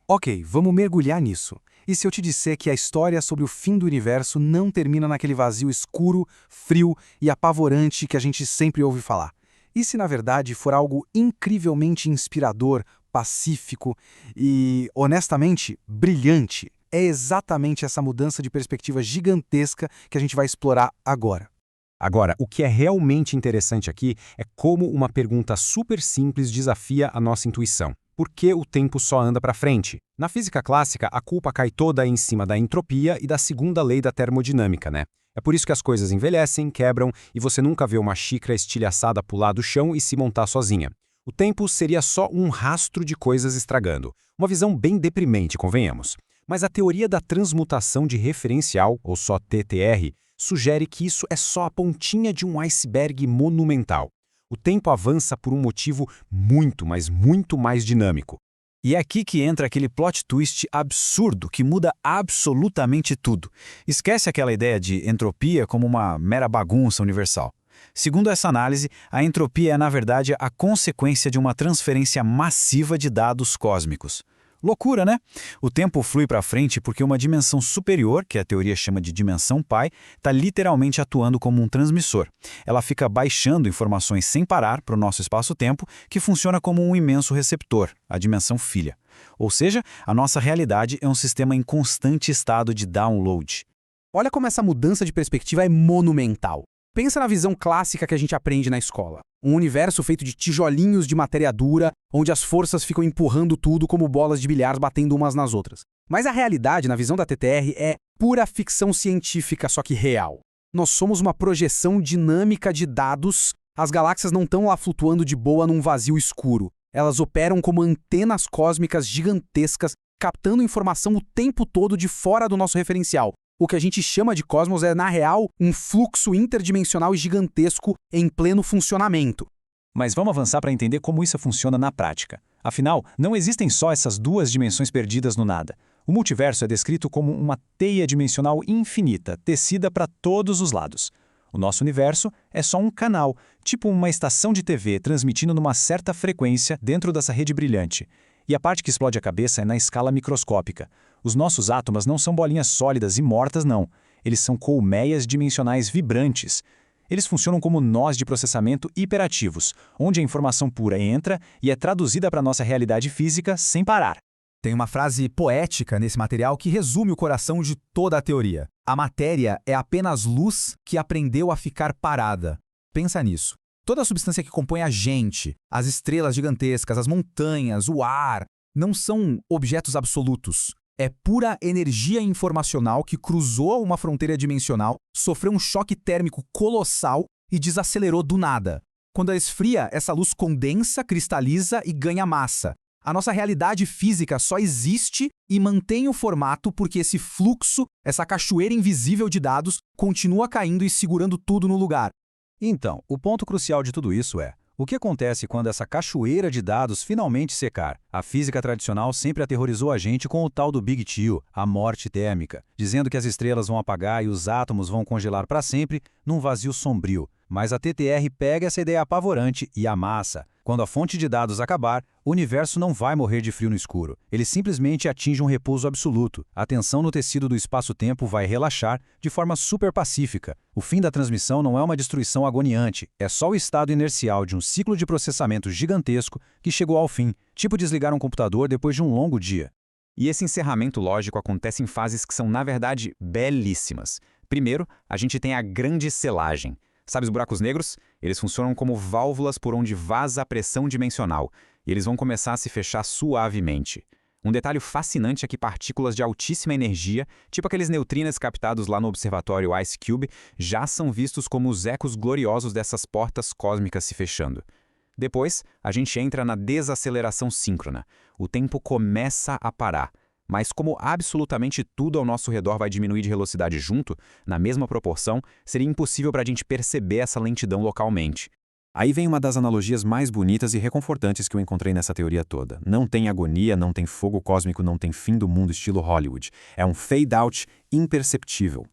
Ok, vamos mergulhar nisso. E se eu te disser que a história sobre o fim do universo não termina naquele vazio escuro, frio e apavorante que a gente sempre ouve falar? E se na verdade for algo incrivelmente inspirador, pacífico e, honestamente, brilhante? É exatamente essa mudança de perspectiva gigantesca que a gente vai explorar agora. Agora, o que é realmente interessante aqui é como uma pergunta super simples desafia a nossa intuição. Por que o tempo só anda para frente? Na física clássica, a culpa cai toda em cima da entropia e da segunda lei da termodinâmica, né? É por isso que as coisas envelhecem, quebram e você nunca vê uma xícara estilhaçada pular do chão e se montar sozinha. O tempo seria só um rastro de coisas estragando. Uma visão bem deprimente, convenhamos. Mas a teoria da transmutação de referencial, ou só TTR, sugere que isso é só a pontinha de um iceberg monumental. O tempo avança por um motivo muito, mas muito mais dinâmico. E é aqui que entra aquele plot twist absurdo que muda absolutamente tudo. Esquece aquela ideia de entropia como uma mera bagunça universal. Segundo essa análise, a entropia é, na verdade, a consequência de uma transferência massiva de dados cósmicos. Loucura, né? O tempo flui para frente porque uma dimensão superior, que a teoria chama de dimensão pai, está literalmente atuando como um transmissor. Ela fica baixando informações sem parar para o nosso espaço-tempo, que funciona como um imenso receptor, a dimensão filha. Ou seja, a nossa realidade é um sistema em constante estado de download. Olha como essa mudança de perspectiva é monumental. Pensa na visão clássica que a gente aprende na escola. Um universo feito de tijolinhos de matéria dura, onde as forças ficam empurrando tudo como bolas de bilhar batendo umas nas outras. Mas a realidade, na visão da TTR, é pura ficção científica, só que real. Nós somos uma projeção dinâmica de dados. As galáxias não estão lá flutuando de boa num vazio escuro. Elas operam como antenas cósmicas gigantescas, captando informação o tempo todo de fora do nosso referencial. O que a gente chama de cosmos é, na real, um fluxo interdimensional gigantesco em pleno funcionamento. Mas vamos avançar para entender como isso funciona na prática. Afinal, não existem só essas duas dimensões perdidas no nada. O multiverso é descrito como uma teia dimensional infinita, tecida para todos os lados. O nosso universo é só um canal, tipo uma estação de TV transmitindo numa certa frequência dentro dessa rede brilhante. E a parte que explode a cabeça é na escala microscópica. Os nossos átomos não são bolinhas sólidas e mortas, não. Eles são colmeias dimensionais vibrantes. Eles funcionam como nós de processamento hiperativos, onde a informação pura entra e é traduzida para a nossa realidade física sem parar. Tem uma frase poética nesse material que resume o coração de toda a teoria. A matéria é apenas luz que aprendeu a ficar parada. Pensa nisso. Toda a substância que compõe a gente, as estrelas gigantescas, as montanhas, o ar, não são objetos absolutos. É pura energia informacional que cruzou uma fronteira dimensional, sofreu um choque térmico colossal e desacelerou do nada. Quando ela esfria, essa luz condensa, cristaliza e ganha massa. A nossa realidade física só existe e mantém o formato porque esse fluxo, essa cachoeira invisível de dados, continua caindo e segurando tudo no lugar. Então, o ponto crucial de tudo isso é: o que acontece quando essa cachoeira de dados finalmente secar? A física tradicional sempre aterrorizou a gente com o tal do Big Chill, a morte térmica, dizendo que as estrelas vão apagar e os átomos vão congelar para sempre num vazio sombrio. Mas a TTR pega essa ideia apavorante e amassa. Quando a fonte de dados acabar, o universo não vai morrer de frio no escuro. Ele simplesmente atinge um repouso absoluto. A tensão no tecido do espaço-tempo vai relaxar de forma super pacífica. O fim da transmissão não é uma destruição agoniante, é só o estado inercial de um ciclo de processamento gigantesco que chegou ao fim, tipo desligar um computador depois de um longo dia. E esse encerramento lógico acontece em fases que são, na verdade, belíssimas. Primeiro, a gente tem a grande selagem. Sabe os buracos negros? Eles funcionam como válvulas por onde vaza a pressão dimensional, e eles vão começar a se fechar suavemente. Um detalhe fascinante é que partículas de altíssima energia, tipo aqueles neutrinos captados lá no observatório IceCube, já são vistos como os ecos gloriosos dessas portas cósmicas se fechando. Depois, a gente entra na desaceleração síncrona. O tempo começa a parar. Mas como absolutamente tudo ao nosso redor vai diminuir de velocidade junto, na mesma proporção, seria impossível para a gente perceber essa lentidão localmente. Aí vem uma das analogias mais bonitas e reconfortantes que eu encontrei nessa teoria toda. Não tem agonia, não tem fogo cósmico, não tem fim do mundo estilo Hollywood. É um fade-out imperceptível.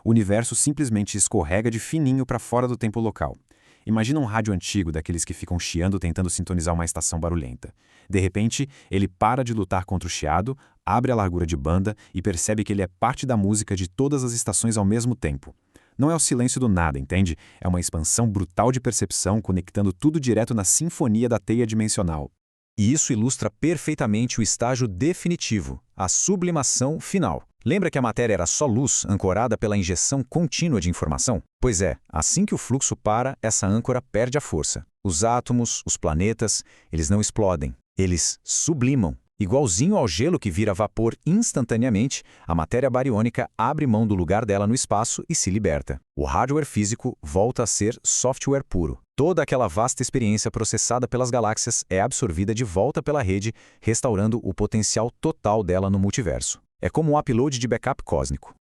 O universo simplesmente escorrega de fininho para fora do tempo local. Imagina um rádio antigo daqueles que ficam chiando tentando sintonizar uma estação barulhenta. De repente, ele para de lutar contra o chiado, abre a largura de banda e percebe que ele é parte da música de todas as estações ao mesmo tempo. Não é o silêncio do nada, entende? É uma expansão brutal de percepção conectando tudo direto na sinfonia da teia dimensional. E isso ilustra perfeitamente o estágio definitivo, a sublimação final. Lembra que a matéria era só luz, ancorada pela injeção contínua de informação? Pois é, assim que o fluxo para, essa âncora perde a força. Os átomos, os planetas, eles não explodem, eles sublimam. Igualzinho ao gelo que vira vapor instantaneamente, a matéria bariônica abre mão do lugar dela no espaço e se liberta. O hardware físico volta a ser software puro. Toda aquela vasta experiência processada pelas galáxias é absorvida de volta pela rede, restaurando o potencial total dela no multiverso. É como um upload de backup cósmico.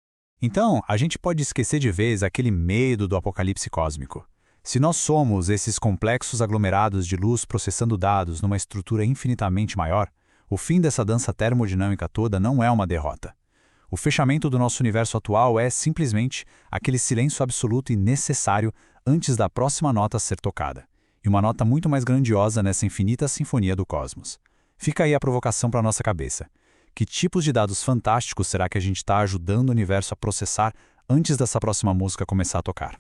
Então, a gente pode esquecer de vez aquele medo do apocalipse cósmico. Se nós somos esses complexos aglomerados de luz processando dados numa estrutura infinitamente maior, o fim dessa dança termodinâmica toda não é uma derrota. O fechamento do nosso universo atual é, simplesmente, aquele silêncio absoluto e necessário antes da próxima nota ser tocada. E uma nota muito mais grandiosa nessa infinita sinfonia do cosmos. Fica aí a provocação para a nossa cabeça. Que tipos de dados fantásticos será que a gente está ajudando o universo a processar antes dessa próxima música começar a tocar?